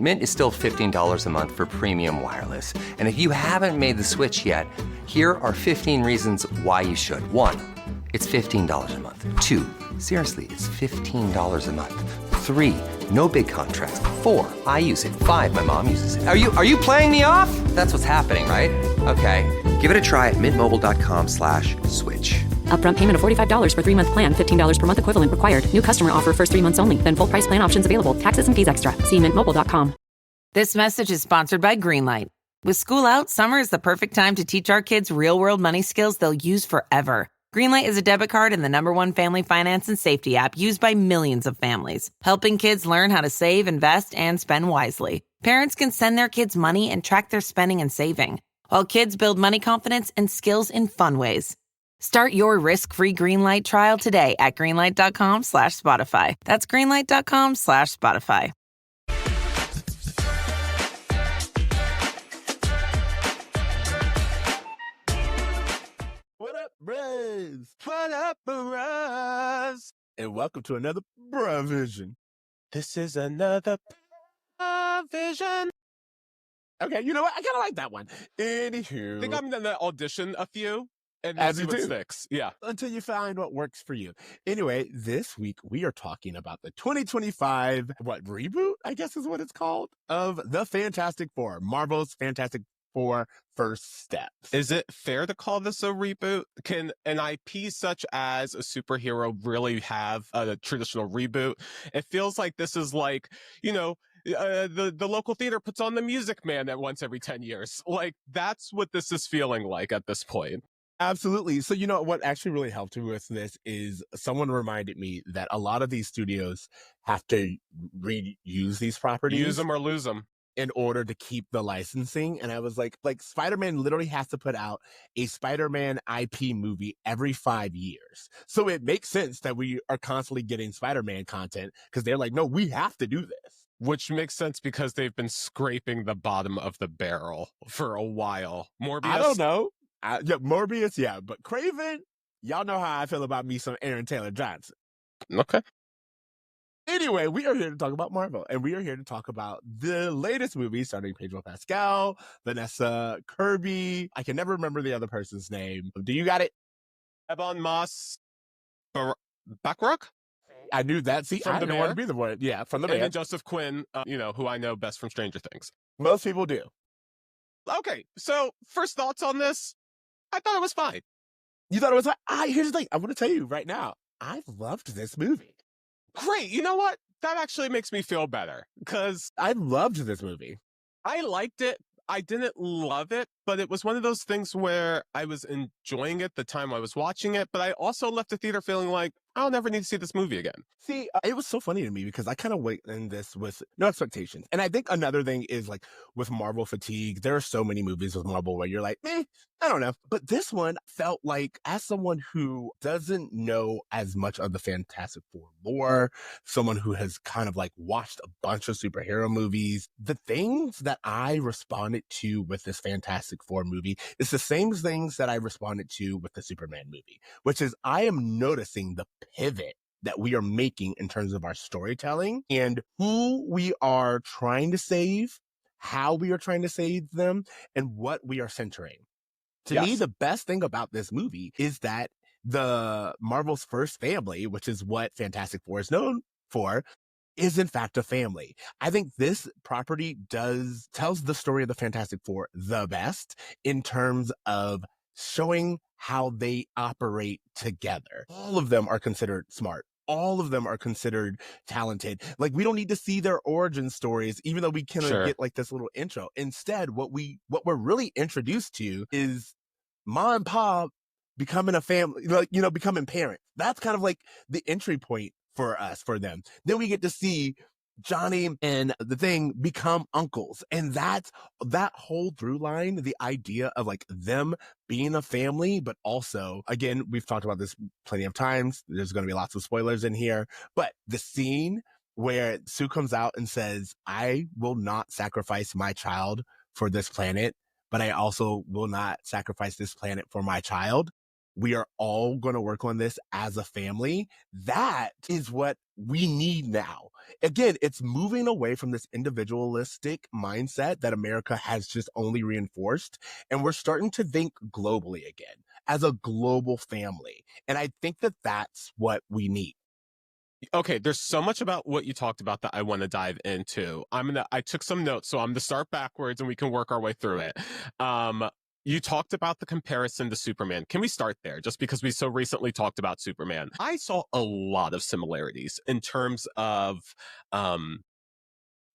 Mint is still $15 a month for premium wireless. And if you haven't made the switch yet, here are 15 reasons why you should. 1, it's $15 a month. 2, seriously, it's $15 a month. 3, no big contracts. 4, I use it. 5, my mom uses it. Are you playing me off? That's what's happening, right? Okay, give it a try at mintmobile.com/switch. Upfront payment of $45 for 3-month plan, $15 per month equivalent required. New customer offer first 3 months only. Then full price plan options available. Taxes and fees extra. See mintmobile.com. This message is sponsored by Greenlight. With school out, summer is the perfect time to teach our kids real-world money skills they'll use forever. Greenlight is a debit card and the #1 family finance and safety app used by millions of families, helping kids learn how to save, invest, and spend wisely. Parents can send their kids money and track their spending and saving, while kids build money confidence and skills in fun ways. Start your risk-free Greenlight trial today at greenlight.com/Spotify. That's greenlight.com/Spotify. What up, bros? What up, bros? And welcome to another BruhVision. This is another BruhVision. Okay, you know what? I kind of like that one. Anywho. I think I'm going to audition a few and As see you what do. sticks. Yeah. Until you find what works for you. Anyway, this week we are talking about the 2025, reboot, I guess is what it's called, of the Fantastic Four, Marvel's Fantastic Four First Steps. Is it fair to call this a reboot? Can an IP such as a superhero really have a traditional reboot? It feels like this is like, the local theater puts on the Music Man at once every 10 years. Like, that's what this is feeling like at this point. Absolutely. So, you know, what actually really helped me with this is someone reminded me that a lot of these studios have to reuse these properties. Use them or lose them. In order to keep the licensing. And I was like Spider-Man literally has to put out a Spider-Man IP movie every 5 years. So it makes sense that we are constantly getting Spider-Man content because they're like, no, we have to do this. Which makes sense because they've been scraping the bottom of the barrel for a while. Morbius? I don't know. Morbius, yeah. But Craven, y'all know how I feel about me some Aaron Taylor Johnson. Okay. Anyway, we are here to talk about Marvel, and we are here to talk about the latest movie starring Pedro Pascal, Vanessa Kirby. I can never remember the other person's name. Do you got it? Ebon Moss Backrack? I knew that. See, From I The didn't want to Bear? be the one. Yeah, from the And Bear. then Joseph Quinn, who I know best from Stranger Things. Most people do. Okay, so first thoughts on this? I thought it was fine. You thought it was like, here's the thing. I want to tell you right now, I loved this movie. Great. You know what? That actually makes me feel better because I loved this movie. I liked it. I didn't love it, but it was one of those things where I was enjoying it the time I was watching it, but I also left the theater feeling like I'll never need to see this movie again. See, it was so funny to me because I kind of went in this with no expectations. And I think another thing is like with Marvel fatigue, there are so many movies with Marvel where you're like, I don't know. But this one felt like, as someone who doesn't know as much of the Fantastic Four lore, someone who has kind of like watched a bunch of superhero movies, the things that I responded to with this Fantastic Four movie is the same things that I responded to with the Superman movie, which is I am noticing the pivot that we are making in terms of our storytelling and who we are trying to save, how we are trying to save them, and what we are centering. To me, the best thing about this movie is that the Marvel's first family, which is what Fantastic Four is known for, is in fact a family. I think this property tells the story of the Fantastic Four the best in terms of showing how they operate together. All of them are considered smart. All of them are considered talented. Like, we don't need to see their origin stories, even though we can get like this little intro. Instead, what we're really introduced to is Ma and Pa becoming a family, becoming parents. That's kind of like the entry point for us, for them. Then we get to see Johnny and the Thing become uncles. And that whole through line, the idea of like them being a family, but also, again, we've talked about this plenty of times. There's going to be lots of spoilers in here, but the scene where Sue comes out and says, I will not sacrifice my child for this planet, but I also will not sacrifice this planet for my child. we are all going to work on this as a family. That is what we need now. Again, it's moving away from this individualistic mindset that America has just only reinforced. And we're starting to think globally again as a global family. And I think that that's what we need. Okay, there's so much about what you talked about that I want to dive into. I took some notes, so I'm gonna start backwards and we can work our way through it. You talked about the comparison to Superman. Can we start there? Just because we so recently talked about Superman. I saw a lot of similarities in terms of, I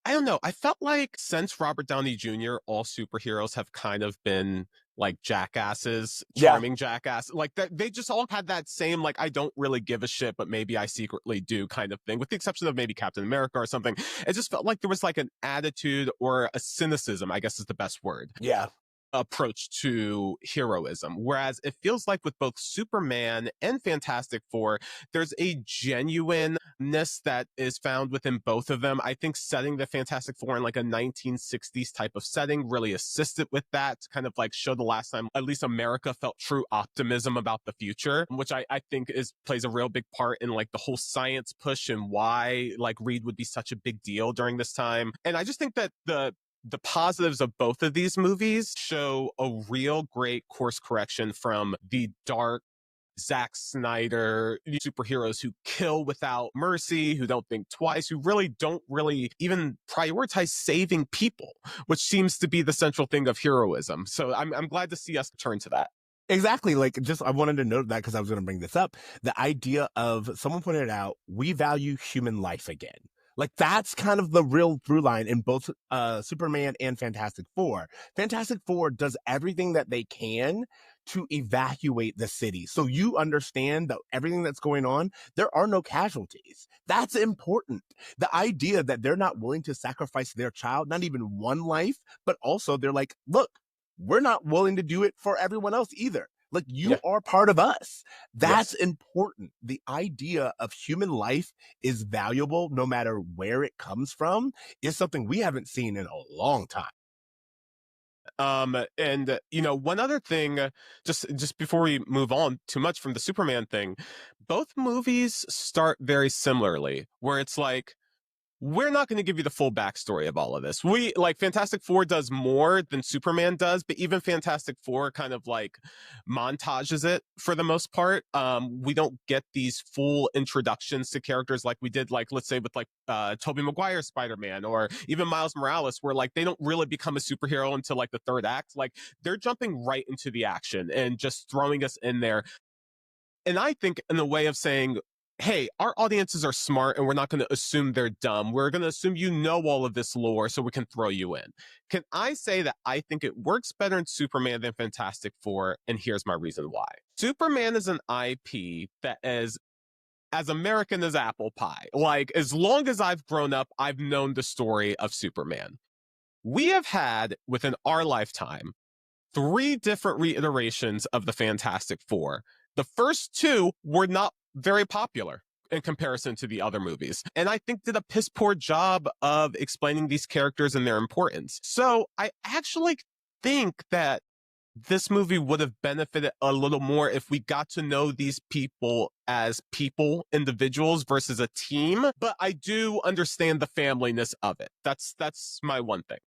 don't know. I felt like since Robert Downey Jr., all superheroes have kind of been like jackasses, charming jackass. Like they just all had that same, like, I don't really give a shit, but maybe I secretly do kind of thing, with the exception of maybe Captain America or something. It just felt like there was like an attitude or a cynicism, I guess is the best word. Yeah. Approach to heroism. Whereas it feels like with both Superman and Fantastic Four, there's a genuineness that is found within both of them. I think setting the Fantastic Four in like a 1960s type of setting really assisted with that, to kind of like show the last time at least America felt true optimism about the future, which I think plays a real big part in like the whole science push and why like Reed would be such a big deal during this time. And I just think that the positives of both of these movies show a real great course correction from the dark Zack Snyder superheroes who kill without mercy, who don't think twice, who really don't even prioritize saving people, which seems to be the central thing of heroism. So I'm glad to see us turn to that. Exactly. Like, just, I wanted to note that because I was going to bring this up. The idea of, someone pointed it out, we value human life again. Like, that's kind of the real through line in both Superman and Fantastic Four. Fantastic Four does everything that they can to evacuate the city. So you understand that everything that's going on, there are no casualties. That's important. The idea that they're not willing to sacrifice their child, not even one life, but also they're like, look, we're not willing to do it for everyone else either. Like, you are part of us. That's important. The idea of human life is valuable no matter where it comes from is something we haven't seen in a long time. And you know, one other thing, just before we move on too much from the Superman thing, both movies start very similarly, where it's like, we're not going to give you the full backstory of all of this. We like Fantastic Four does more than Superman does, but even Fantastic Four kind of like montages it for the most part. We don't get these full introductions to characters like we did, like, let's say with like Tobey Maguire's Spider-Man, or even Miles Morales, where like they don't really become a superhero until like the third act. Like, they're jumping right into the action and just throwing us in there. And I think in a way of saying, hey, our audiences are smart and we're not going to assume they're dumb. We're going to assume you know all of this lore so we can throw you in. Can I say that I think it works better in Superman than Fantastic Four? And here's my reason why. Superman is an IP that is as American as apple pie. Like, as long as I've grown up, I've known the story of Superman. We have had, within our lifetime, 3 different reiterations of the Fantastic Four. The first 2 were not very popular in comparison to the other movies, and I think did a piss poor job of explaining these characters and their importance. So I actually think that this movie would have benefited a little more if we got to know these people as people, individuals, versus a team. But I do understand the familyness of it. That's my one thing.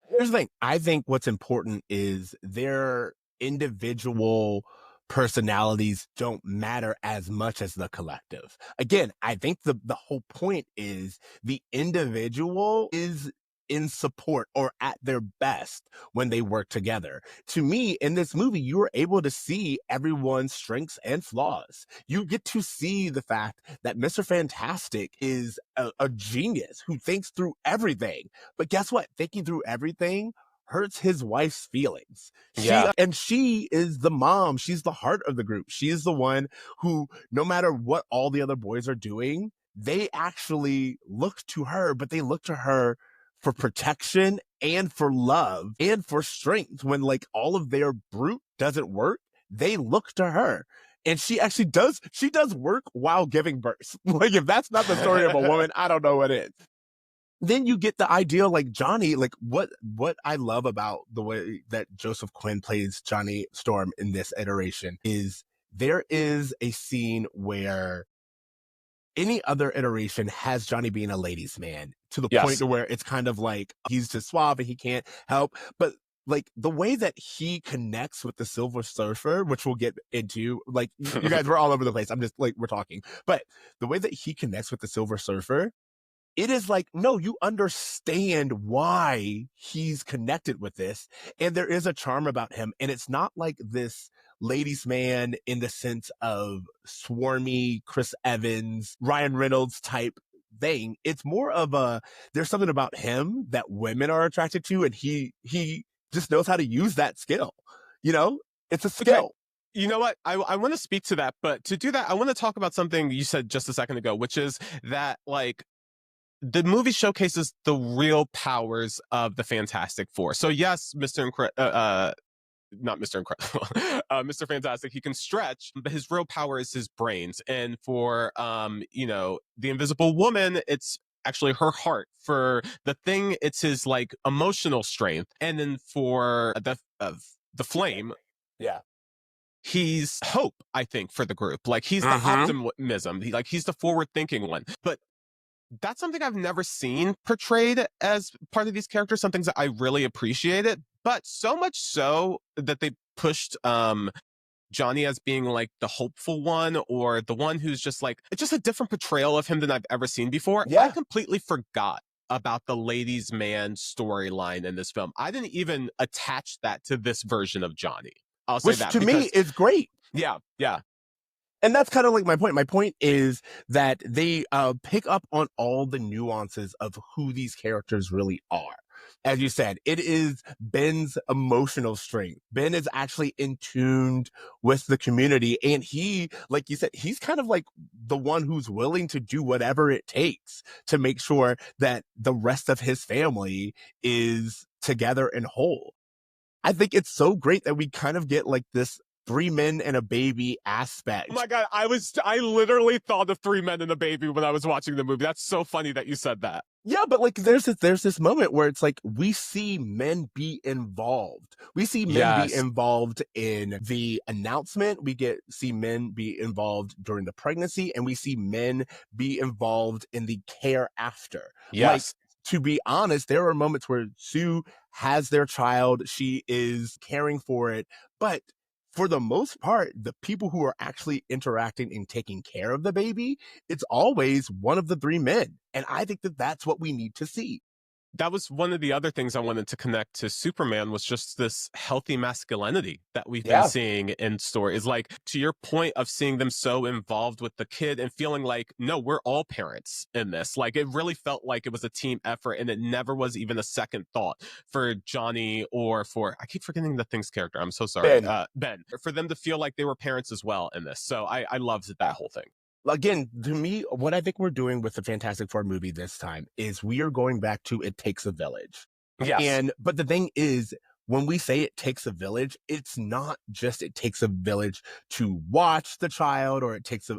Here's the thing. I think what's important is their individual personalities don't matter as much as the collective. Again, I think the whole point is the individual is in support or at their best when they work together. To me, in this movie, you were able to see everyone's strengths and flaws. You get to see the fact that Mr. Fantastic is a genius who thinks through everything. But guess what? Thinking through everything hurts his wife's feelings. She is the mom. She's the heart of the group. She is the one who, no matter what all the other boys are doing, they actually look to her, but they look to her for protection and for love and for strength. When like all of their brute doesn't work, they look to her. And she actually does work while giving birth. Like, if that's not the story of a woman, I don't know what is. Then you get the idea, like Johnny, like what I love about the way that Joseph Quinn plays Johnny Storm in this iteration is there is a scene where any other iteration has Johnny being a ladies' man to the point to where it's kind of like he's just suave and he can't help. But like the way that he connects with the Silver Surfer, which we'll get into, like you guys were all over the place. I'm just like, we're talking, but the way that he connects with the Silver Surfer, it is like, no, you understand why he's connected with this. And there is a charm about him. And it's not like this ladies' man in the sense of swarmy Chris Evans, Ryan Reynolds type thing. It's more of there's something about him that women are attracted to. And he just knows how to use that skill. You know, it's a skill. Okay. You know what? I want to speak to that. But to do that, I want to talk about something you said just a second ago, which is that like, the movie showcases the real powers of the Fantastic Four. So yes, not Mr. Incredible, Mr. Fantastic, he can stretch, but his real power is his brains. And for, the Invisible Woman, it's actually her heart. For the Thing, it's his like emotional strength. And then for the Flame, he's hope, I think, for the group. Like he's the optimism. He's the forward thinking one. But that's something I've never seen portrayed as part of these characters, some things that I really appreciated, but so much so that they pushed Johnny as being like the hopeful one or the one who's just like, it's just a different portrayal of him than I've ever seen before. I completely forgot about the ladies' man storyline in this film. I didn't even attach that to this version of Johnny. I'll say that. Which to me is great. Yeah. And that's kind of like my point. My point is that they pick up on all the nuances of who these characters really are. As you said, it is Ben's emotional strength. Ben is actually in tune with the community. And he, like you said, he's kind of like the one who's willing to do whatever it takes to make sure that the rest of his family is together and whole. I think it's so great that we kind of get like this 3 men and a baby aspect. Oh my God, I literally thought of 3 men and a baby when I was watching the movie. That's so funny that you said that. Yeah, but like there's this moment where it's like we see men be involved. We see men be involved in the announcement. We see men be involved during the pregnancy, and we see men be involved in the care after. Yes. Like, to be honest, there are moments where Sue has their child. She is caring for it, but for the most part, the people who are actually interacting and taking care of the baby, it's always one of the 3 men. And I think that that's what we need to see. That was one of the other things I wanted to connect to Superman was just this healthy masculinity that we've been seeing in story. Is like, to your point of seeing them so involved with the kid and feeling like, no, we're all parents in this. Like, it really felt like it was a team effort, and it never was even a second thought for Johnny or for, I keep forgetting the Thing's character. I'm so sorry. Ben. For them to feel like they were parents as well in this. So I loved that whole thing. Again, to me, what I think we're doing with the Fantastic Four movie this time is we are going back to It Takes a Village. Yes. But the thing is, when we say it takes a village, it's not just it takes a village to watch the child, or it takes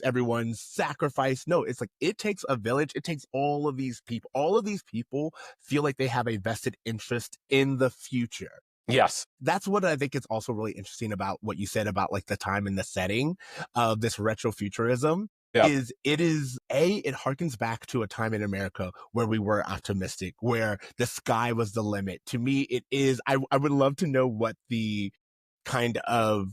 everyone's sacrifice. No, it's like it takes a village. It takes all of these people. All of these people feel like they have a vested interest in the future. Yes. That's what I think is also really interesting about what you said about like the time and the setting of this retrofuturism. It harkens back to a time in America where we were optimistic, where the sky was the limit. To me, it is, I would love to know what the kind of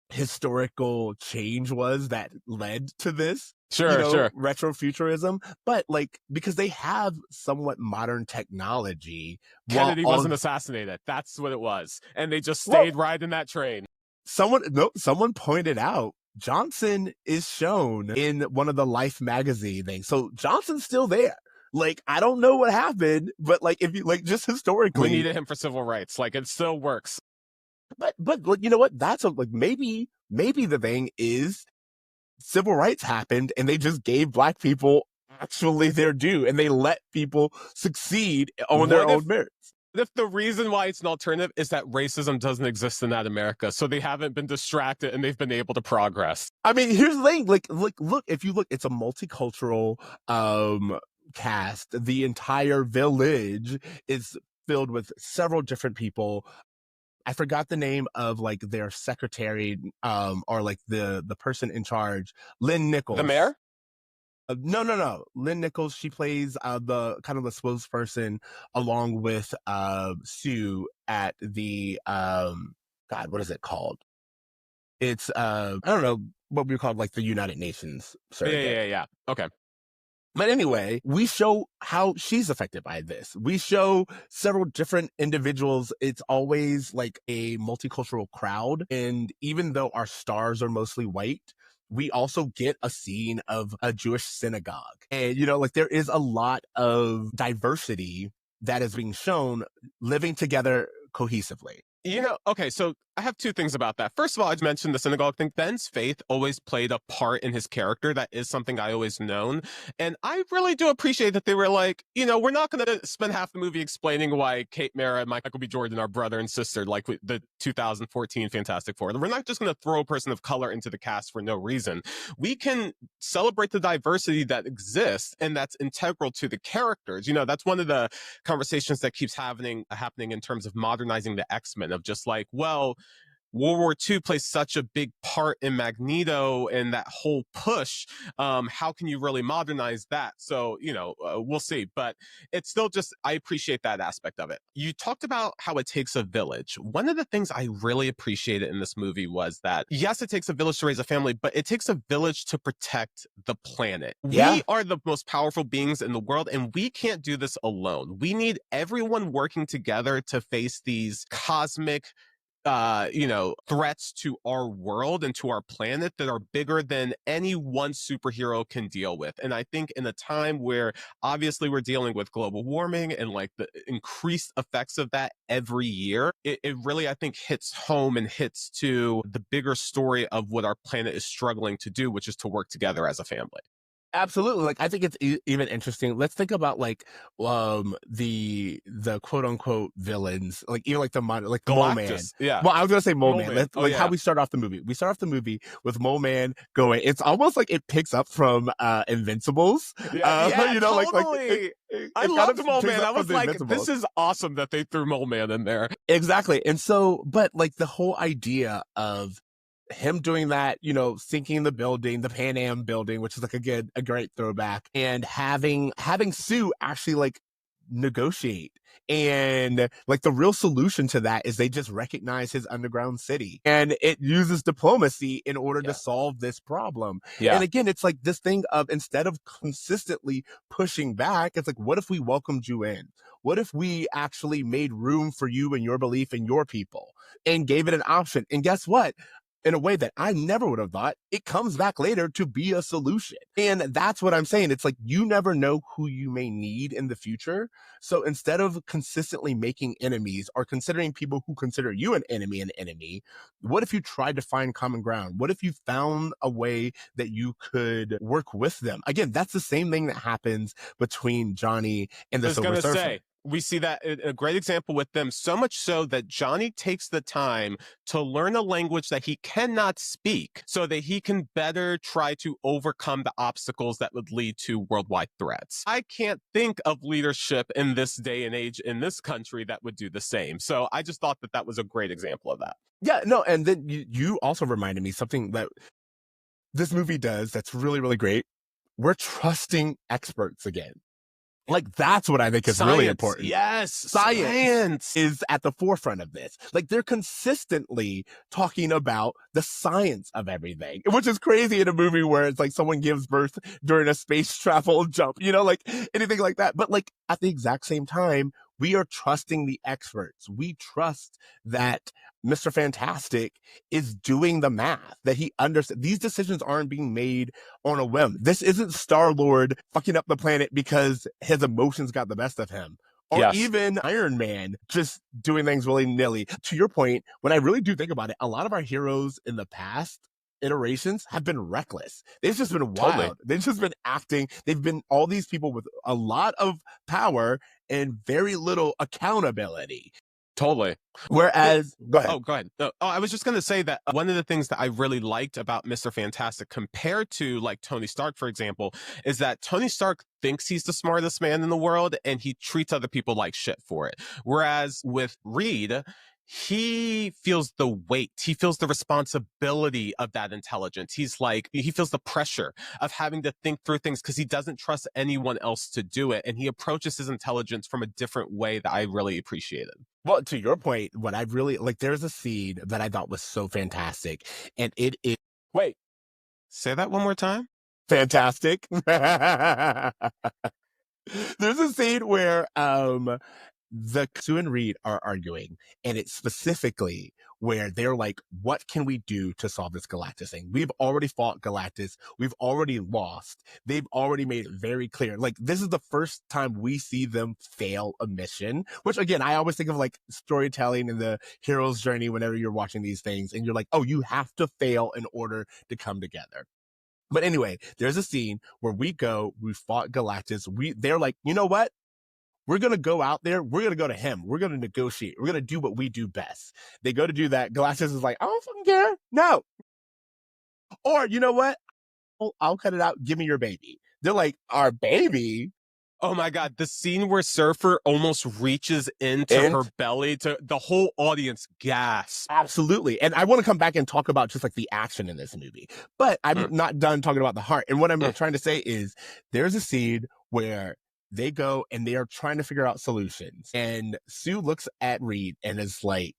historical change was that led to this. Sure. Retrofuturism, but like, because they have somewhat modern technology. Kennedy wasn't assassinated. That's what it was. And they just stayed riding that train. Someone pointed out Johnson is shown in one of the Life magazine things. So Johnson's still there. Like, I don't know what happened, but like, if you like, just historically, we needed him for civil rights. Like, it still works. But you know what? That's maybe the thing is, civil rights happened and they just gave Black people actually their due, and they let people succeed on their own merits. If the reason why it's an alternative is that racism doesn't exist in that America, so they haven't been distracted and they've been able to progress. I mean, here's the thing. Like, look, if you look, it's a multicultural cast. The entire village is filled with several different people. I forgot the name of like their secretary, or like the person in charge, Lynn Nichols. The mayor? No. Lynn Nichols, she plays the kind of the spokesperson along with Sue at the God, what is it called? It's I don't know what we call like the United Nations surrogate. Yeah. Okay. But anyway, we show how she's affected by this. We show several different individuals. It's always like a multicultural crowd. And even though our stars are mostly white, we also get a scene of a Jewish synagogue. And, you know, like there is a lot of diversity that is being shown living together cohesively. You know, okay, so I have two things about that. First of all, I just mentioned the synagogue thing. Ben's faith always played a part in his character. That is something I always known. And I really do appreciate that they were like, you know, we're not going to spend half the movie explaining why Kate Mara and Michael B. Jordan are brother and sister, like the 2014 Fantastic Four. We're not just going to throw a person of color into the cast for no reason. We can celebrate the diversity that exists and that's integral to the characters. You know, that's one of the conversations that keeps happening in terms of modernizing the X-Men, of just like, well, World War II plays such a big part in Magneto and that whole push. How can you really modernize that? So, you know, we'll see. But it's still just, I appreciate that aspect of it. You talked about how it takes a village. One of the things I really appreciated in this movie was that, yes, it takes a village to raise a family, but it takes a village to protect the planet. Yeah. We are the most powerful beings in the world, and we can't do this alone. We need everyone working together to face these cosmic threats to our world and to our planet that are bigger than any one superhero can deal with. And I think in a time where obviously we're dealing with global warming and like the increased effects of that every year, it really, I think, hits home and hits to the bigger story of what our planet is struggling to do, which is to work together as a family. Absolutely. Like I think it's even interesting. Let's think about like the quote unquote villains, like even like the Mole Man. Yeah. Well, I was gonna say Mole Man. How Yeah. we start off the movie. We start off the movie with Mole Man going. It's almost like it picks up from Invincibles. Yeah, you know, totally. I loved Mole Man. I was like, this is awesome that they threw Mole Man in there. Exactly. And so, but like the whole idea of him doing that, you know, sinking the building, the Pan Am building, which is like a great throwback, and having Sue actually like negotiate. And like the real solution to that is they just recognize his underground city, and it uses diplomacy in order to solve this problem. Yeah. And again, it's like this thing of, instead of consistently pushing back, it's like, what if we welcomed you in? What if we actually made room for you and your belief in your people and gave it an option? And guess what? In a way that I never would have thought, it comes back later to be a solution. And that's what I'm saying. It's like, you never know who you may need in the future. So instead of consistently making enemies or considering people who consider you an enemy, what if you tried to find common ground? What if you found a way that you could work with them? Again, that's the same thing that happens between Johnny and the Silver Surfer. We see that a great example with them, so much so that Johnny takes the time to learn a language that he cannot speak so that he can better try to overcome the obstacles that would lead to worldwide threats. I can't think of leadership in this day and age in this country that would do the same. So I just thought that was a great example of that. Yeah, no, and then you also reminded me something that this movie does that's really, really great. We're trusting experts again. Like, that's what I think is really important. Yes. Science is at the forefront of this. Like, they're consistently talking about the science of everything, which is crazy in a movie where it's like someone gives birth during a space travel jump, you know, like anything like that. But like at the exact same time, we are trusting the experts. We trust that Mr. Fantastic is doing the math, that he understands. These decisions aren't being made on a whim. This isn't Star-Lord fucking up the planet because his emotions got the best of him. Or even Iron Man just doing things willy-nilly. To your point, when I really do think about it, a lot of our heroes in the past iterations have been reckless. They've just been wild. Totally. They've just been acting. They've been all these people with a lot of power and very little accountability. Totally. Whereas, go ahead. Oh, go ahead. No, I was just going to say that one of the things that I really liked about Mr. Fantastic compared to like Tony Stark, for example, is that Tony Stark thinks he's the smartest man in the world and he treats other people like shit for it. Whereas with Reed, he feels the weight. He feels the responsibility of that intelligence. He feels the pressure of having to think through things because he doesn't trust anyone else to do it. And he approaches his intelligence from a different way that I really appreciated. Well, to your point, what I really like, there's a scene that I thought was so fantastic. And it is, wait, Say that one more time. fantastic. There's a scene where the Sue and Reed are arguing, and it's specifically where they're like, what can we do to solve this Galactus thing? We've already fought Galactus. We've already lost. They've already made it very clear. Like, this is the first time we see them fail a mission, which again, I always think of like storytelling and the hero's journey whenever you're watching these things and you're like, oh, you have to fail in order to come together. But anyway, there's a scene where we fought Galactus. They're like, you know what? We're going to go out there. We're going to go to him. We're going to negotiate. We're going to do what we do best. They go to do that. Galactus is like, I don't fucking care. No. Or, you know what? I'll cut it out. Give me your baby. They're like, our baby? Oh my God, the scene where Surfer almost reaches into her belly, to the whole audience gasp. Absolutely. And I want to come back and talk about just like the action in this movie. But I'm not done talking about the heart. And what I'm trying to say is there's a scene where they go and they are trying to figure out solutions. And Sue looks at Reed and is like,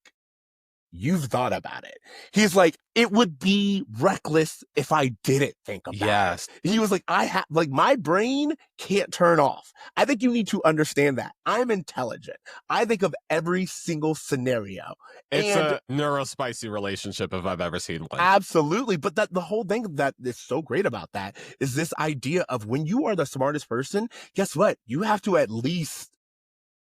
you've thought about it. He's like, it would be reckless if I didn't think about it. He was like, my brain can't turn off. I think you need to understand that. I'm intelligent. I think of every single scenario. It's a neurospicy relationship if I've ever seen one. Absolutely. But the whole thing that is so great about that is this idea of when you are the smartest person, guess what? You have to at least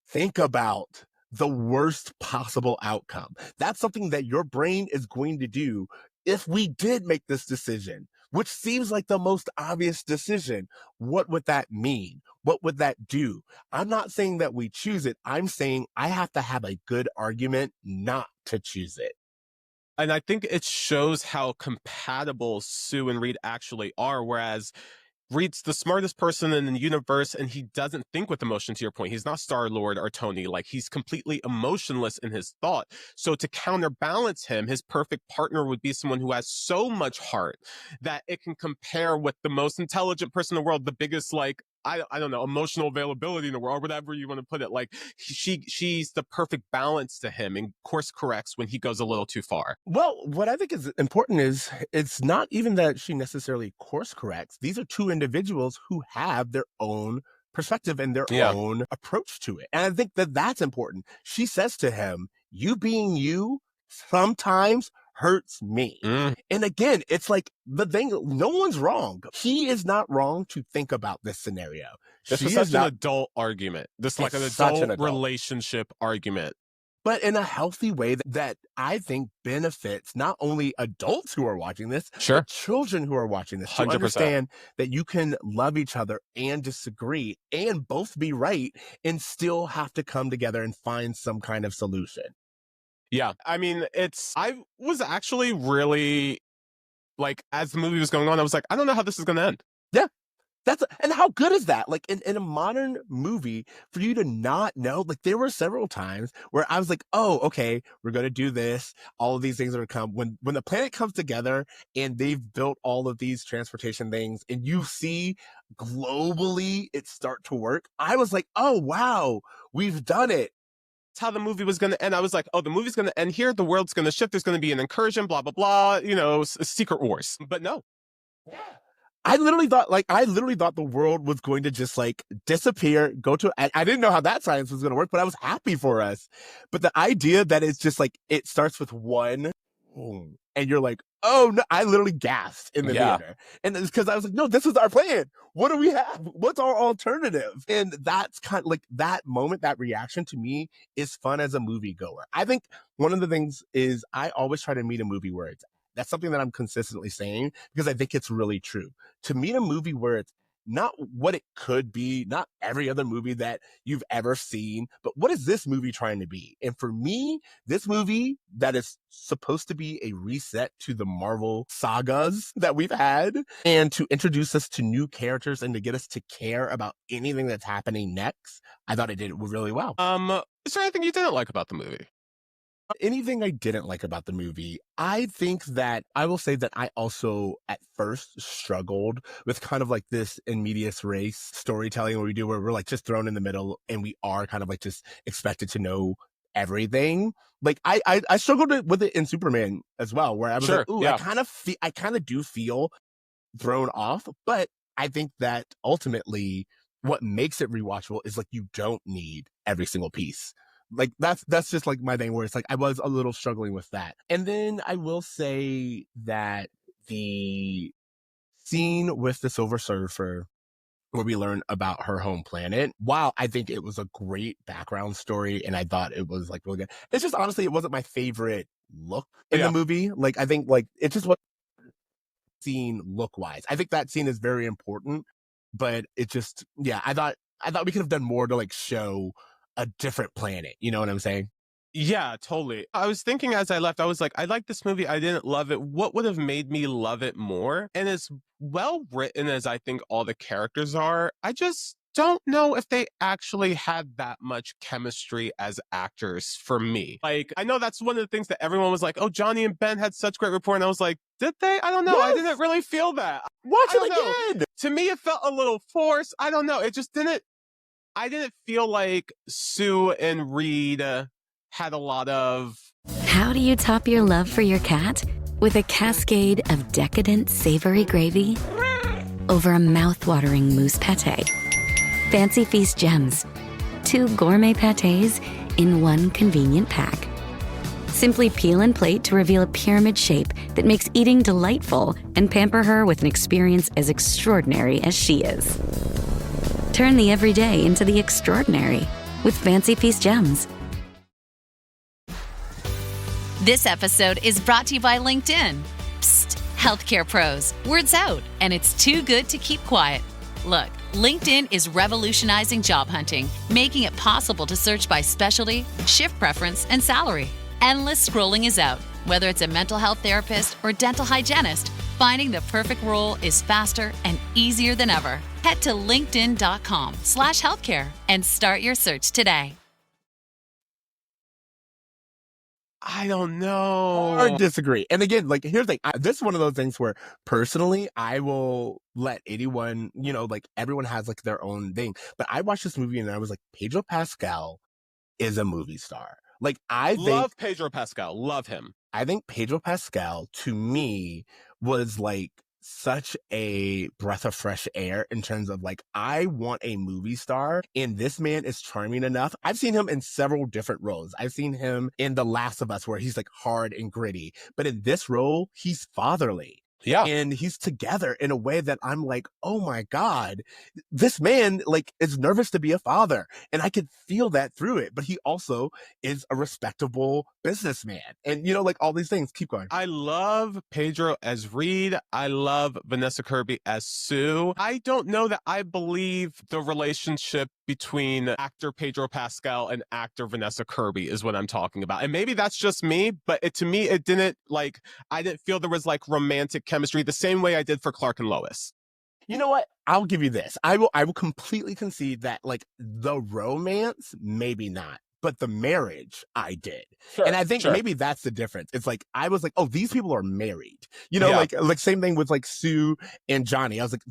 think about the worst possible outcome. That's something that your brain is going to do if we did make this decision, which seems like the most obvious decision. What would that mean? What would that do? I'm not saying that we choose it. I'm saying I have to have a good argument not to choose it. And I think it shows how compatible Sue and Reed actually are, whereas Reed's the smartest person in the universe, and he doesn't think with emotion, to your point. He's not Star-Lord or Tony. Like, he's completely emotionless in his thought. So to counterbalance him, his perfect partner would be someone who has so much heart that it can compare with the most intelligent person in the world, the biggest, like, I don't know, emotional availability in the world, whatever you want to put it. Like, she's the perfect balance to him and course corrects when he goes a little too far. Well, what I think is important is it's not even that she necessarily course corrects. These are two individuals who have their own perspective and their own approach to it. And I think that that's important. She says to him, you being you sometimes hurts me. And again, it's like the thing, no one's wrong. He is not wrong to think about this scenario. This is such an adult argument. This is like an adult relationship argument. But in a healthy way that I think benefits not only adults who are watching this, but children who are watching this. 100%. To understand that you can love each other and disagree and both be right and still have to come together and find some kind of solution. Yeah. I mean, I was actually really, like, as the movie was going on, I was like, I don't know how this is going to end. Yeah. And how good is that? Like, in a modern movie, for you to not know, like, there were several times where I was like, oh, okay, we're going to do this. All of these things are going to come. When the planet comes together and they've built all of these transportation things and you see globally it start to work, I was like, oh, wow, we've done it. How the movie was going to end. I was like, oh, the movie's going to end here. The world's going to shift. There's going to be an incursion, blah, blah, blah, you know, Secret Wars. But no. Yeah. I literally thought the world was going to just like disappear, I didn't know how that science was going to work, but I was happy for us. But the idea that it's just like, it starts with one, and you're like, oh no, I literally gasped in the theater. And it's because I was like, no, this is our plan. What do we have? What's our alternative? And that's kind of like that moment, that reaction to me is fun as a moviegoer. I think one of the things is I always try to meet a movie where it's, that's something that I'm consistently saying because I think it's really true. To meet a movie where it's not what it could be, not every other movie that you've ever seen, but what is this movie trying to be? And for me, this movie that is supposed to be a reset to the Marvel sagas that we've had and to introduce us to new characters and to get us to care about anything that's happening next, I thought it did really well. Is there anything you didn't like about the movie? Anything I didn't like about the movie, I think that I will say that I also at first struggled with kind of like this in medias res storytelling where we're like just thrown in the middle and we are kind of like just expected to know everything. Like I struggled with it in Superman as well, where I was Sure, like, ooh, yeah. I kind of do feel thrown off, but I think that ultimately what makes it rewatchable is like you don't need every single piece. Like that's just like my thing where it's like I was a little struggling with that. And then I will say that the scene with the Silver Surfer where we learn about her home planet, while I think it was a great background story and I thought it was like really good, it's just honestly it wasn't my favorite look in the Yeah. movie. Like I think like it just was scene look wise. I think that scene is very important, but it just yeah, I thought we could have done more to like show a different planet. You know what I'm saying? Yeah, totally. I was thinking as I left, I was like, I like this movie. I didn't love it. What would have made me love it more? And as well written as I think all the characters are, I just don't know if they actually had that much chemistry as actors for me. Like, I know that's one of the things that everyone was like, oh, Johnny and Ben had such great rapport. And I was like, did they? I don't know. I Yes! didn't really feel that. Watch I don't know. it again. To me, it felt a little forced. I don't know. It just didn't. I didn't feel like Sue and Reed had a lot of. How do you top your love for your cat? With a cascade of decadent savory gravy over a mouth-watering mousse pâté. Fancy Feast gems. 2 gourmet pâtés in 1 convenient pack. Simply peel and plate to reveal a pyramid shape that makes eating delightful and pamper her with an experience as extraordinary as she is. Turn the everyday into the extraordinary with Fancy Feast gems. This episode is brought to you by LinkedIn. Psst, healthcare pros, word's out, and it's too good to keep quiet. Look, LinkedIn is revolutionizing job hunting, making it possible to search by specialty, shift preference, and salary. Endless scrolling is out. Whether it's a mental health therapist or dental hygienist, finding the perfect role is faster and easier than ever. Head to linkedin.com/healthcare and start your search today. I don't know. Or disagree. And again, like here's the thing. This is one of those things where personally I will let anyone, you know, like everyone has like their own thing. But I watched this movie and I was like, Pedro Pascal is a movie star. Like Love Pedro Pascal. Love him. I think Pedro Pascal to me was like such a breath of fresh air in terms of like, I want a movie star and this man is charming enough. I've seen him in several different roles. I've seen him in The Last of Us where he's like hard and gritty, but in this role, he's fatherly. Yeah. And he's together in a way that I'm like, oh my God, this man like is nervous to be a father. And I could feel that through it. But he also is a respectable businessman. And you know, like all these things. Keep going. I love Pedro as Reed. I love Vanessa Kirby as Sue. I don't know that I believe the relationship between actor Pedro Pascal and actor Vanessa Kirby is what I'm talking about. And maybe that's just me, but to me, it didn't like, I didn't feel there was like romantic chemistry the same way I did for Clark and Lois. You know what? I'll give you this. I will completely concede that like the romance, maybe not, but the marriage I did. Sure, and I think sure. maybe that's the difference. It's like, I was like, oh, these people are married, you know, like same thing with like Sue and Johnny. I was like,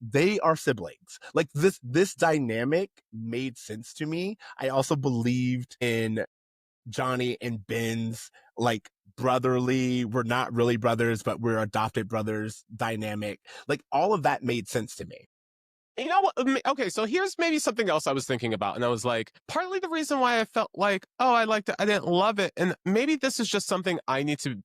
they are siblings. Like this dynamic made sense to me. I also believed in Johnny and Ben's like brotherly, we're not really brothers, but we're adopted brothers dynamic. Like all of that made sense to me. You know what? Okay, so here's maybe something else I was thinking about. And I was like, partly the reason why I felt like, oh, I liked it, I didn't love it. And maybe this is just something I need to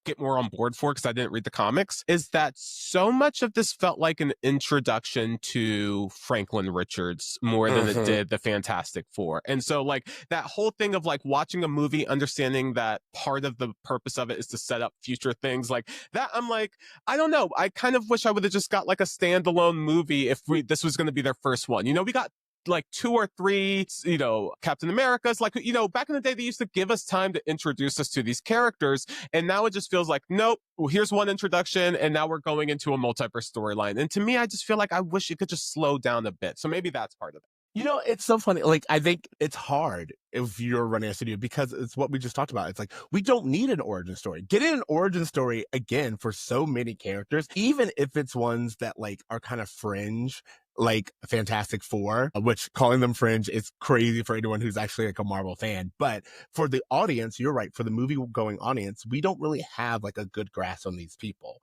get more on board for because I didn't read the comics, is that so much of this felt like an introduction to Franklin Richards more than it did the Fantastic Four. And so like that whole thing of like watching a movie, understanding that part of the purpose of it is to set up future things like that. I'm like, I don't know. I kind of wish I would have just got like a standalone movie if this was going to be their first one. You know, we got like 2 or 3, you know, Captain Americas, like, you know, back in the day, they used to give us time to introduce us to these characters. And now it just feels like, nope, well, here's one introduction. And now we're going into a multiverse storyline. And to me, I just feel like I wish it could just slow down a bit. So maybe that's part of it. It's so funny. Like, I think it's hard if you're running a studio because it's what we just talked about. It's like, we don't need an origin story. Get an origin story again for so many characters, even if it's ones that like are kind of fringe, like Fantastic Four, which calling them fringe is crazy for anyone who's actually like a Marvel fan. But for the audience, you're right. For the movie going audience, we don't really have like a good grasp on these people.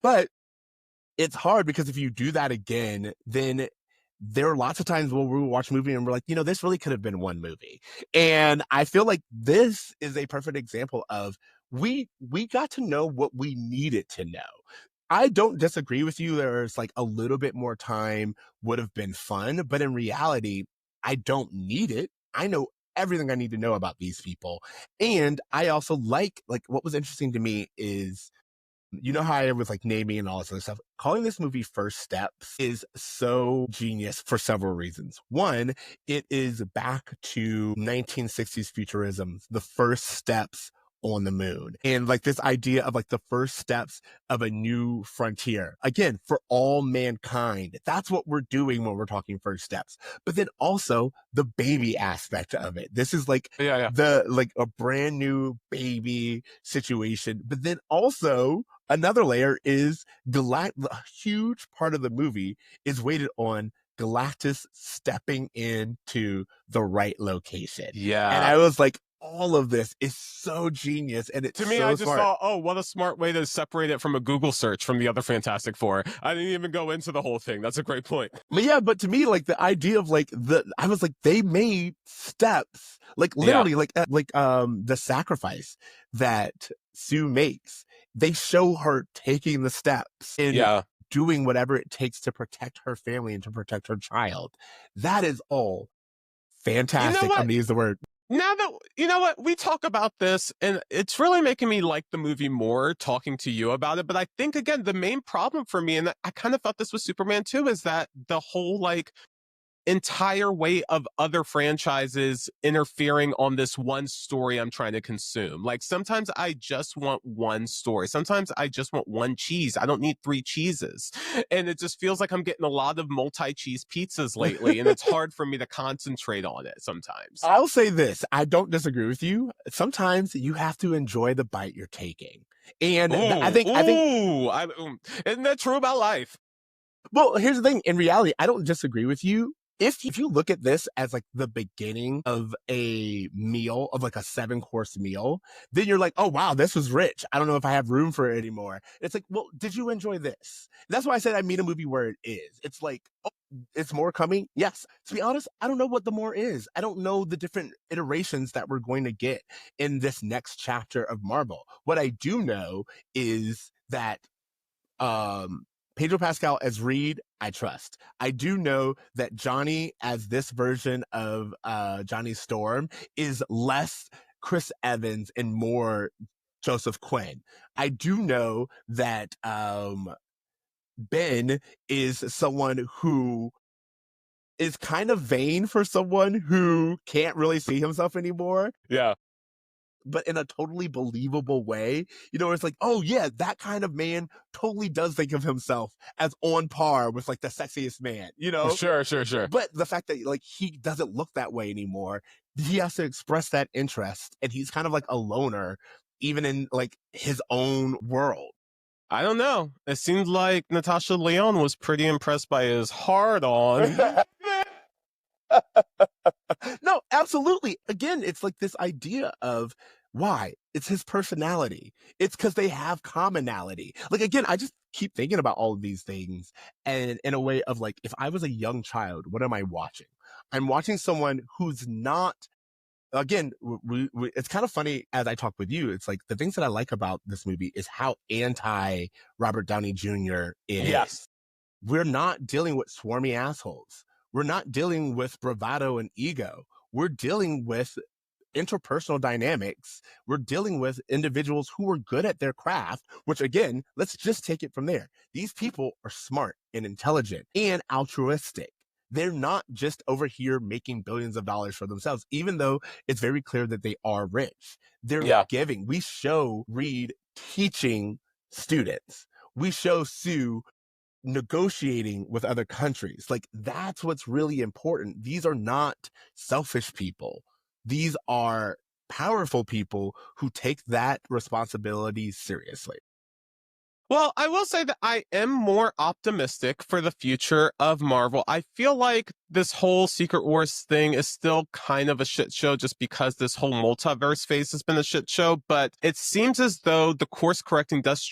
But it's hard because if you do that again, then there are lots of times where we watch a movie and we're like, this really could have been one movie. And I feel like this is a perfect example of we got to know what we needed to know. I don't disagree with you. There's like a little bit more time would have been fun, but in reality, I don't need it. I know everything I need to know about these people. And I also like what was interesting to me is, how I was like naming and all this other stuff. Calling this movie First Steps is so genius for several reasons. One, it is back to 1960s futurism, the first steps on the moon. And like this idea of like the first steps of a new frontier. Again, for all mankind. That's what we're doing when we're talking first steps. But then also the baby aspect of it. This is like the like a brand new baby situation. But then also another layer is a huge part of the movie is weighted on Galactus stepping into the right location. Yeah. And I was like, all of this is so genius, and it's to me, so I just smart. thought, oh, what a smart way to separate it from a Google search from the other Fantastic Four. I didn't even go into the whole thing. That's a great point. But to me, like the idea of I was like, they made steps, like literally, the sacrifice that Sue makes. They show her taking the steps and doing whatever it takes to protect her family and to protect her child. That is all fantastic. I'm gonna use the word. Now that, we talk about this, and it's really making me like the movie more talking to you about it. But I think, again, the main problem for me, and I kind of felt this with Superman too, is that the whole entire way of other franchises interfering on this one story I'm trying to consume. Like sometimes I just want one story. Sometimes I just want one cheese. I don't need 3 cheeses. And it just feels like I'm getting a lot of multi-cheese pizzas lately. And it's hard for me to concentrate on it sometimes. I'll say this. I don't disagree with you. Sometimes you have to enjoy the bite you're taking. And I think isn't that true about life? Well, here's the thing. In reality, I don't disagree with you. If you look at this as like the beginning of a meal, of like a 7-course meal, then you're like, oh, wow, this was rich. I don't know if I have room for it anymore. It's like, well, did you enjoy this? That's why I said I meet a movie where it is. It's like, oh, it's more coming. Yes. To be honest, I don't know what the more is. I don't know the different iterations that we're going to get in this next chapter of Marvel. What I do know is that, Pedro Pascal as Reed, I trust. I do know that Johnny as this version of Johnny Storm is less Chris Evans and more Joseph Quinn. I do know that Ben is someone who is kind of vain for someone who can't really see himself anymore. Yeah. But in a totally believable way, it's like, oh yeah, that kind of man totally does think of himself as on par with like the sexiest man, Sure. But the fact that like he doesn't look that way anymore, he has to express that interest, and he's kind of like a loner, even in like his own world. I don't know. It seems like Natasha Lyonne was pretty impressed by his hard-on. No, absolutely. Again, it's like this idea of why it's his personality. It's because they have commonality. Like, again, I just keep thinking about all of these things, and in a way of like, if I was a young child, what am I watching? I'm watching someone who's not, again, it's kind of funny as I talk with you. It's like the things that I like about this movie is how anti Robert Downey Jr. it is. We're not dealing with swarmy assholes. We're not dealing with bravado and ego. We're dealing with interpersonal dynamics. We're dealing with individuals who are good at their craft, which again, let's just take it from there. These people are smart and intelligent and altruistic. They're not just over here making billions of dollars for themselves, even though it's very clear that they are rich. They're giving. We show Reed teaching students. We show Sue negotiating with other countries. Like, that's what's really important. These are not selfish people. These are powerful people who take that responsibility seriously. Well, I will say that I am more optimistic for the future of Marvel. I feel like this whole Secret Wars thing is still kind of a shit show just because this whole multiverse phase has been a shit show, but it seems as though the course correcting does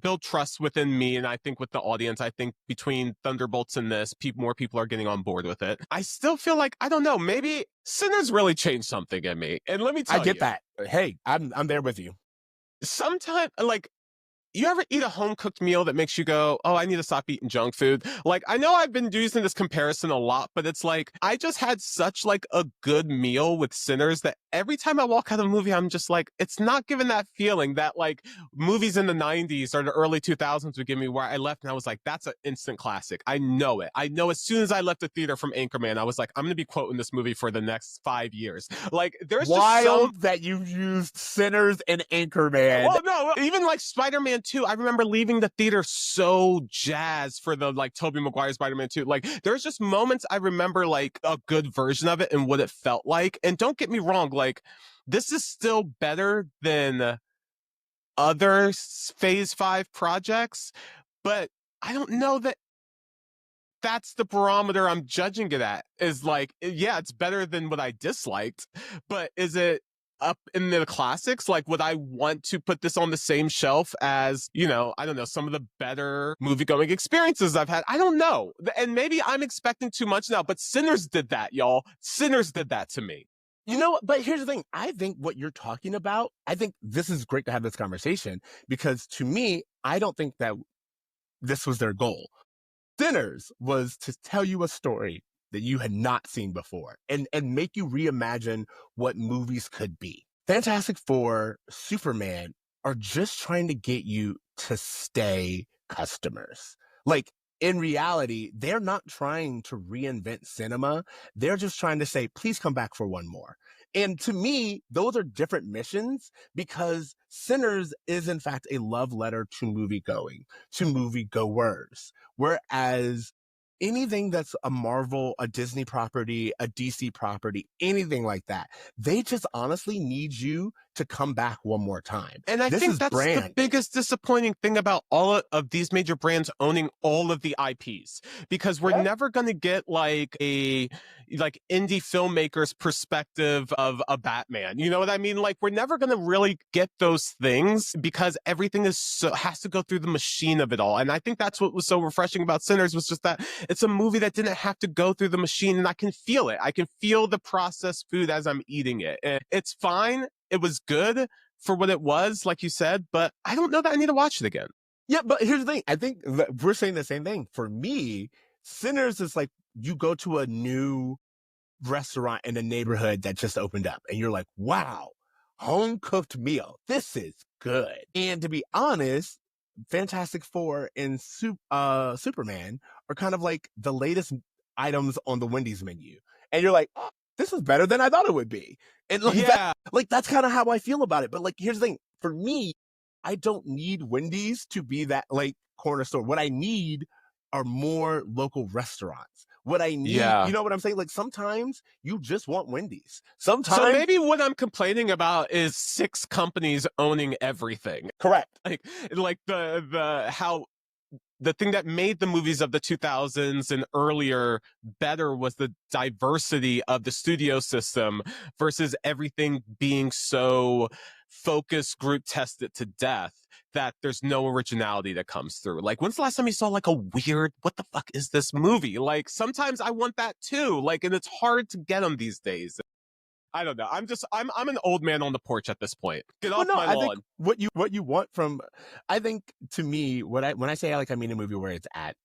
build trust within me, and I think with the audience. I think between Thunderbolts and this, more people are getting on board with it. I still feel like, I don't know, maybe Sinners really changed something in me. And let me tell you. I get that. Hey, I'm there with you. Sometimes, like, you ever eat a home-cooked meal that makes you go, oh, I need to stop eating junk food? Like, I know I've been using this comparison a lot, but it's like, I just had such, like, a good meal with Sinners that every time I walk out of a movie, I'm just like, it's not giving that feeling that, like, movies in the 90s or the early 2000s would give me, where I left and I was like, that's an instant classic. I know it. I know as soon as I left the theater from Anchorman, I was like, I'm going to be quoting this movie for the next 5 years. Like, there's wild that you used Sinners and Anchorman. Well, no, even like Spider-Man 2, I remember leaving the theater so jazzed for the, like, Tobey Maguire Spider-Man 2. Like, there's just moments I remember, like, a good version of it and what it felt like. And don't get me wrong, like, this is still better than other Phase 5 projects, but I don't know that that's the barometer I'm judging it at. Is like, yeah, it's better than what I disliked, but is it up in the classics? Like, would I want to put this on the same shelf as, you know, I don't know, some of the better movie-going experiences I've had? I don't know. And maybe I'm expecting too much now, but Sinners did that, y'all. Sinners did that to me. You know, but here's the thing. I think what you're talking about, I think this is great to have this conversation, because to me, I don't think that this was their goal. Sinners was to tell you a story that you had not seen before and make you reimagine what movies could be. Fantastic Four, Superman are just trying to get you to stay customers. Like, in reality, they're not trying to reinvent cinema. They're just trying to say, please come back for one more. And to me, those are different missions, because Sinners is in fact a love letter to moviegoing, to moviegoers. Whereas anything that's a Marvel, a Disney property, a DC property, anything like that, they just honestly need you to come back one more time. And I think that's the biggest disappointing thing about all of these major brands owning all of the IPs, because we're never going to get like a indie filmmaker's perspective of a Batman. You know what I mean? Like, we're never going to really get those things because everything has to go through the machine of it all. And I think that's what was so refreshing about Sinners, was just that it's a movie that didn't have to go through the machine, and I can feel it. I can feel the processed food as I'm eating it. And it's fine. It was good for what it was, like you said, but I don't know that I need to watch it again. Yeah, but here's the thing. I think we're saying the same thing. For me, Sinners is like, you go to a new restaurant in a neighborhood that just opened up, and you're like, wow, home-cooked meal. This is good. And to be honest, Fantastic Four and Superman are kind of like the latest items on the Wendy's menu. And you're like, oh, this is better than I thought it would be. And like, that's kind of how I feel about it. But like, here's the thing. For me, I don't need Wendy's to be that like corner store. What I need are more local restaurants. What I need, you know what I'm saying? Like, sometimes you just want Wendy's. Sometimes. So maybe what I'm complaining about is 6 companies owning everything. Correct. Like the thing that made the movies of the 2000s and earlier better was the diversity of the studio system versus everything being so focus group tested to death that there's no originality that comes through. Like, when's the last time you saw like a weird, what the fuck is this movie? Like, sometimes I want that too. Like, and it's hard to get them these days. I don't know. I'm an old man on the porch at this point. Get off my lawn. I think what you want from, I think, to me, when I say I mean a movie where it's at,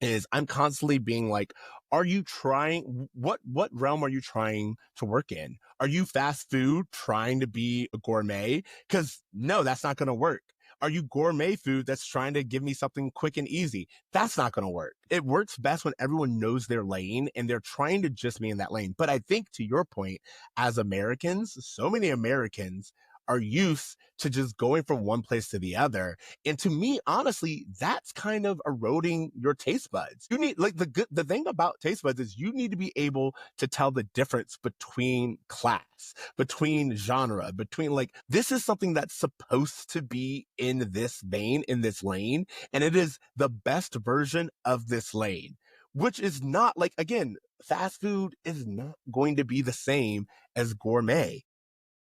is I'm constantly being like, are you trying, what realm are you trying to work in? Are you fast food trying to be a gourmet? Because no, that's not going to work. Are you gourmet food that's trying to give me something quick and easy? That's not going to work. It works best when everyone knows their lane and they're trying to just be in that lane. But I think, to your point, as Americans, so many Americans are used to just going from one place to the other. And to me, honestly, that's kind of eroding your taste buds. You need, like, the thing about taste buds is you need to be able to tell the difference between class, between genre, between, like, this is something that's supposed to be in this vein, in this lane, and it is the best version of this lane, which is not, like, again, fast food is not going to be the same as gourmet.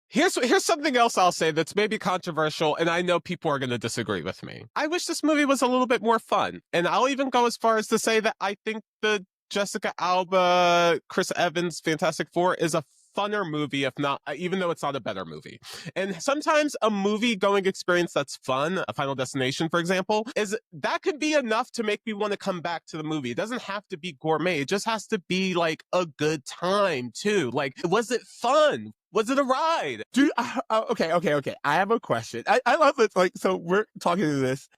Here's something else I'll say that's maybe controversial, and I know people are going to disagree with me. I wish this movie was a little bit more fun, and I'll even go as far as to say that I think the Jessica Alba, Chris Evans Fantastic Four is a funner movie, if not, even though it's not a better movie. And sometimes a movie going experience that's fun, a Final Destination, for example, is that could be enough to make me want to come back to the movie. It doesn't have to be gourmet. It just has to be like a good time too. Like, was it fun? Was it a ride? Dude, okay. I have a question. I love this. Like, so we're talking to this.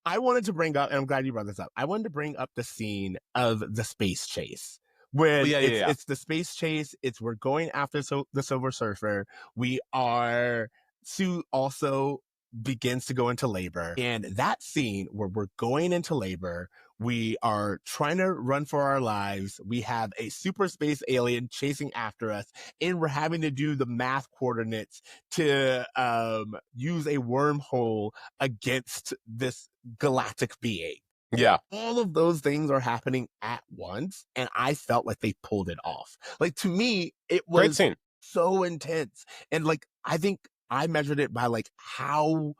I wanted to bring up, and I'm glad you brought this up. I wanted to bring up the scene of the space chase. Where it's the space chase. It's we're going after the Silver Surfer. Sue also begins to go into labor. And that scene where we're going into labor, we are trying to run for our lives. We have a super space alien chasing after us, and we're having to do the math coordinates to use a wormhole against this galactic being. Yeah. All of those things are happening at once, and I felt like they pulled it off. Like, to me, it was so intense. And, like, I think I measured it by, like, how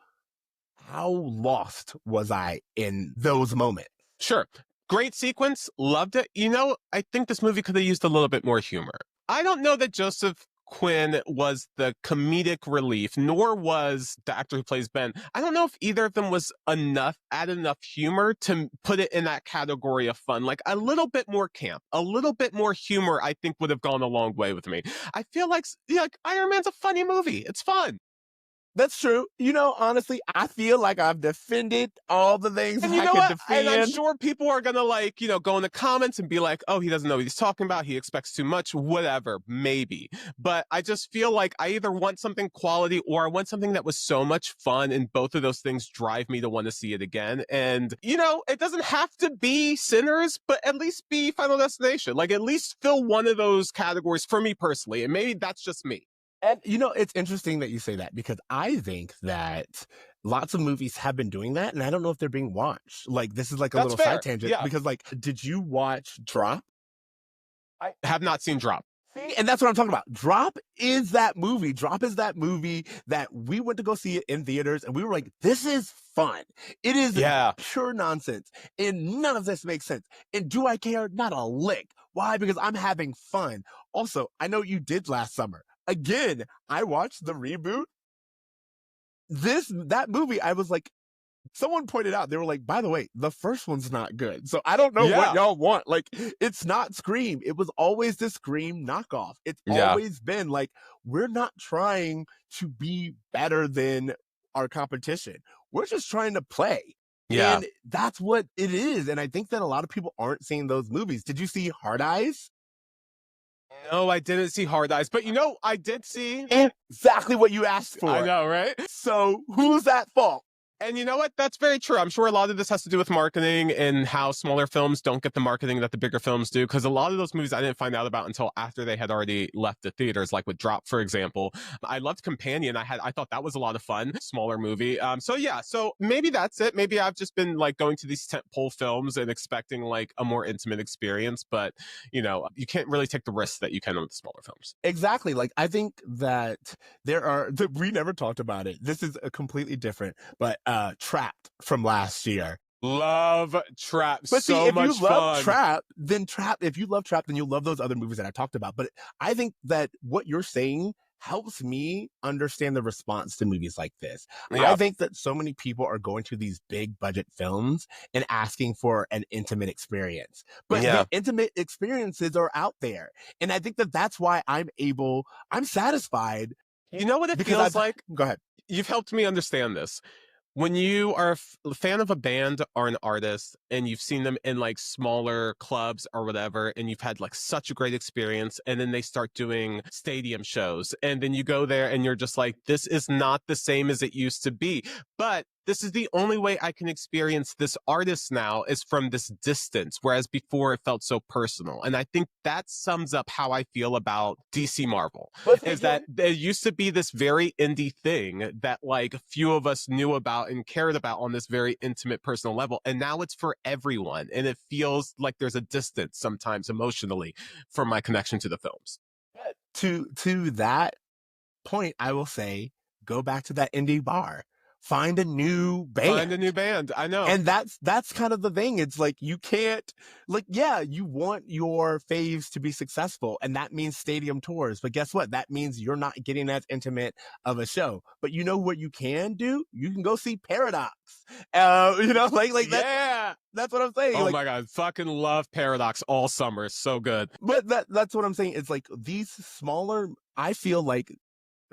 lost was I in those moments. Sure. Great sequence. Loved it. You know, I think this movie could have used a little bit more humor. I don't know that Joseph Quinn was the comedic relief, nor was the actor who plays Ben. I don't know if either of them was enough humor to put it in that category of fun. Like, a little bit more camp, a little bit more humor, I think would have gone a long way with me. I feel like Iron Man's a funny movie. It's fun. That's true. You know, honestly, I feel like I've defended all the things and you I know could what? defend. And I'm sure people are going to, like, you know, go in the comments and be like, oh, he doesn't know what he's talking about. He expects too much, whatever, maybe. But I just feel like I either want something quality or I want something that was so much fun, and both of those things drive me to want to see it again. And, you know, it doesn't have to be Sinners, but at least be Final Destination. Like, at least fill one of those categories for me personally. And maybe that's just me. And, you know, it's interesting that you say that, because I think that lots of movies have been doing that, and I don't know if they're being watched. Like, this is like a little side tangent, because, like, did you watch Drop? I have not seen Drop. See? And that's what I'm talking about. Drop is that movie. Drop is that movie that we went to go see it in theaters, and we were like, this is fun. It is pure nonsense, and none of this makes sense. And do I care? Not a lick. Why? Because I'm having fun. Also, I know you did last summer. Again, I watched the reboot. That movie, I was like, someone pointed out, they were like, by the way, the first one's not good. So I don't know what y'all want. Like, it's not Scream. It was always the Scream knockoff. It's always been like, we're not trying to be better than our competition. We're just trying to play. Yeah. And that's what it is. And I think that a lot of people aren't seeing those movies. Did you see Hard Eyes? No, I didn't see Hard Eyes, but you know, I did see exactly what you asked for. I know, right? So who's at fault? And you know what? That's very true. I'm sure a lot of this has to do with marketing and how smaller films don't get the marketing that the bigger films do. Because a lot of those movies I didn't find out about until after they had already left the theaters, like with Drop, for example. I loved Companion. I thought that was a lot of fun. Smaller movie. So maybe that's it. Maybe I've just been like going to these tentpole films and expecting like a more intimate experience. But, you know, you can't really take the risks that you can with the smaller films. Exactly. Like, I think that we never talked about it. This is a completely different, but Trapped from last year. Love Trapped. But so see, if much you fun. love Trapped, if you love Trapped, then you'll love those other movies that I talked about. But I think that what you're saying helps me understand the response to movies like this. I think that so many people are going to these big budget films and asking for an intimate experience. But the intimate experiences are out there. And I think that that's why I'm satisfied. You know what it feels like? Go ahead. You've helped me understand this. When you are a fan of a band or an artist and you've seen them in like smaller clubs or whatever, and you've had like such a great experience, and then they start doing stadium shows, and then you go there and you're just like, this is not the same as it used to be. But this is the only way I can experience this artist now is from this distance, whereas before it felt so personal. And I think that sums up how I feel about DC Marvel, is that there used to be this very indie thing that like few of us knew about and cared about on this very intimate personal level. And now it's for everyone. And it feels like there's a distance sometimes emotionally from my connection to the films. To that point, I will say, go back to that indie bar. Find a new band. Find a new band. I know. And that's kind of the thing. It's like, you can't, like, yeah, you want your faves to be successful, and that means stadium tours. But guess what? That means you're not getting as intimate of a show. But you know what you can do? You can go see Paradox. Like that. Yeah. That's what I'm saying. Oh like, my God. Fucking love Paradox all summer. So good. But that's what I'm saying. It's like these smaller, I feel like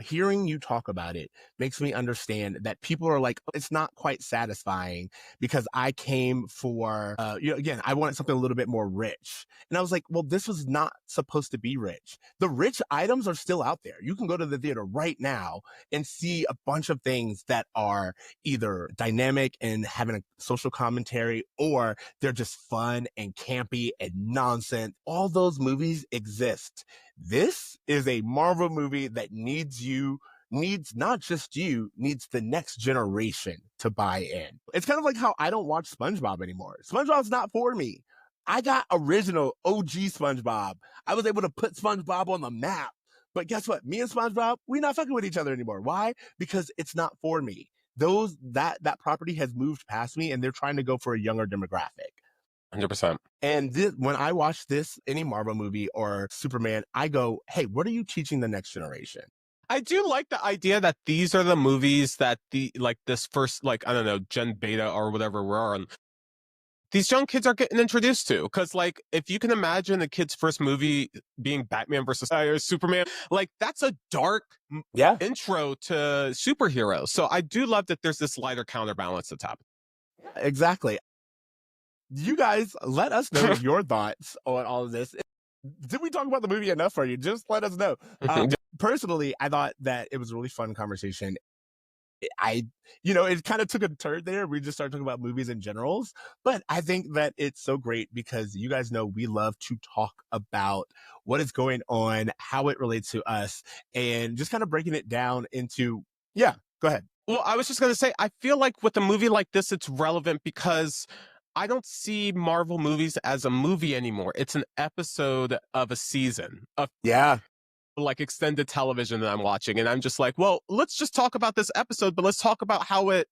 hearing you talk about it makes me understand that people are like, it's not quite satisfying because I came for, again, I wanted something a little bit more rich. And I was like, well, this was not supposed to be rich. The rich items are still out there. You can go to the theater right now and see a bunch of things that are either dynamic and having a social commentary, or they're just fun and campy and nonsense. All those movies exist. This is a Marvel movie that needs not just you, needs the next generation to buy in. It's kind of like how I don't watch SpongeBob anymore. SpongeBob's not for me. I got original OG SpongeBob. I was able to put SpongeBob on the map. But guess what? Me and SpongeBob, we're not fucking with each other anymore. Why? Because it's not for me. That property has moved past me, and they're trying to go for a younger demographic. 100%. And when I watch any Marvel movie or Superman, I go, hey, what are you teaching the next generation? I do like the idea that these are the movies that this first, I don't know, Gen Beta or whatever we're on, these young kids are getting introduced to. Because, if you can imagine a kid's first movie being Batman versus Superman, that's a dark intro to superheroes. So I do love that there's this lighter counterbalance that's happening. Exactly. You guys, let us know your thoughts on all of this. Did we talk about the movie enough for you? Just let us know. Personally, I thought that it was a really fun conversation. It kind of took a turn there. We just started talking about movies in general. But I think that it's so great because you guys know we love to talk about what is going on, how it relates to us, and just kind of breaking it down into, go ahead. Well, I was just going to say, I feel like with a movie like this, it's relevant because I don't see Marvel movies as a movie anymore. It's an episode of a season of extended television that I'm watching. And I'm just like, well, let's just talk about this episode, but let's talk about how it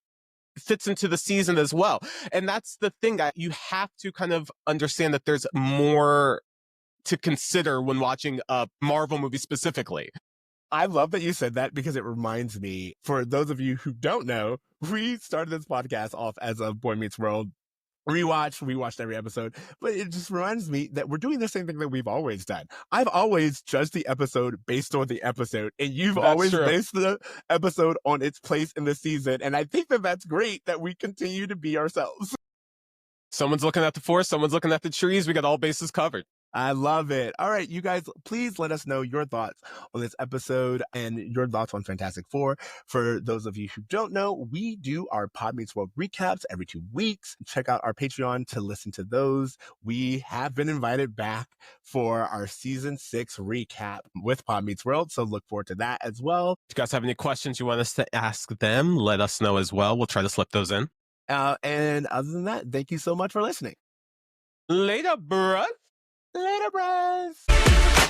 fits into the season as well. And that's the thing. You have to kind of understand that there's more to consider when watching a Marvel movie specifically. I love that you said that because it reminds me, for those of you who don't know, we started this podcast off as a Boy Meets World rewatch. We watched every episode, but it just reminds me that we're doing the same thing that we've always done. I've always judged the episode based on the episode, and you've always based the episode on its place in the season. And I think that that's great that we continue to be ourselves. Someone's looking at the forest, someone's looking at the trees. We got all bases covered. I love it. All right, you guys, please let us know your thoughts on this episode and your thoughts on Fantastic Four. For those of you who don't know, we do our Pod Meets World recaps every 2 weeks. Check out our Patreon to listen to those. We have been invited back for our season 6 recap with Pod Meets World, so look forward to that as well. If you guys have any questions you want us to ask them, let us know as well. We'll try to slip those in. And other than that, thank you so much for listening. Later, bruh. Later, bros.